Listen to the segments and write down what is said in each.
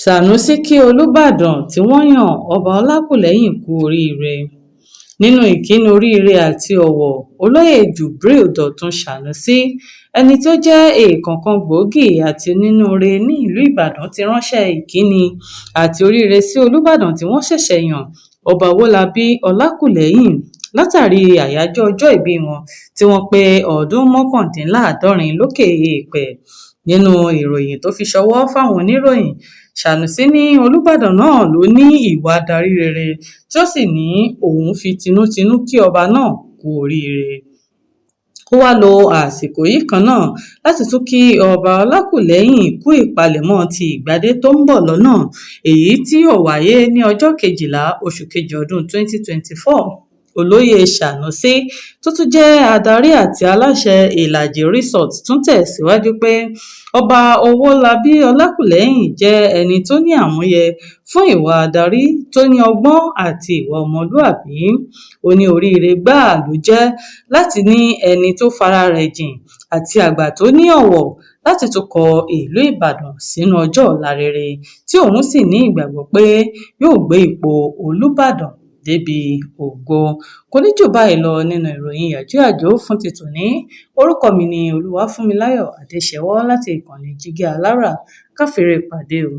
Sànúsí kí Olúbàdàn tí wọ́n yan Ọba Ọlákùlẹ́hìn kú oríire. Nínú ìkíni oríire àti ọ̀wọ̀, Olóyè Jubril Dọ̀tun Sànúsí, ẹni tí ó jẹ́ èèkàn gbòógì àti onínúure ní ìlú Ìbàdàn ti ránṣẹ́ ìkíni àti oríire sí Olúbàdàn tí wọ́n ṣẹ̀ṣẹ̀ yàn, Ọba Owólabí Ọlákùlẹ́hìn, látàrí àyájọ́ ọjọ́ ìbí wọn tí wọ́n pé ọdún 89 lókè èèpẹ̀. Nínú ìròyìn tó fi ṣọwọ́ fáwọn oníròyìn, Sànúsí ní Olúbàdàn náà ló ní ìwà adarí rere tí ó sì ní òun fi tinútinú kí ọba náà kú oríire. Ó wá lo àsìkò yìí kan náà láti tún kí Ọba Ọlákùlẹ́hìn kú ìpalẹ̀mọ́ ti ìgbádé tó ń bọ̀ lọ́nà, èyí tí yóò wáyé ní ọjọ́ 12 oṣù kejì ọdún 2024. Olóyè Sànúsí tó tún jẹ́ adarí àti aláṣẹ Ìlàjì Resort tún tẹ̀síwájú pé Ọba Owólabí Ọlákùlẹ́hìn jẹ́ ẹni tó ní àmúyẹ fún ìwà adarí tó ní ọgbọ́n àti ìwà ọmọlúàbí. Ó ní oríire gbáà ló jẹ́ láti ní ẹni tó fara rẹ̀ jìn àti àgbà tó ní ọ̀wọ̀ láti tukọ̀ ìlú Ìbàdàn sínú ọjọ́ ọ̀la rere, tí òun sì ní ìgbàgbọ́ pé yóò gbé ipò Olúbàdàn débi ògo. Kò ní jù báyìí lọ nínú ìròyìn yàjóyàjó fún ti tòní. Orúkọ mi ni Olúwafúnmiláyọ̀ Adéṣẹwọ́ láti ìkànnì Jígí Alára. Ká fèrè pàdé o.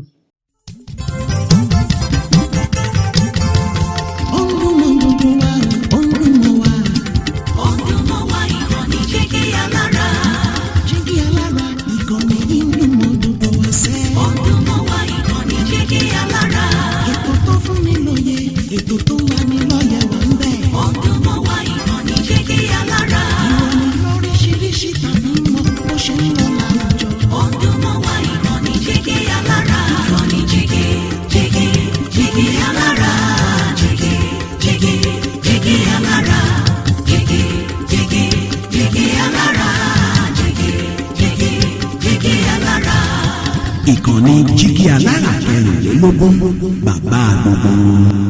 Ìkànnì Jígí Alára 24, bàbá gbogbo.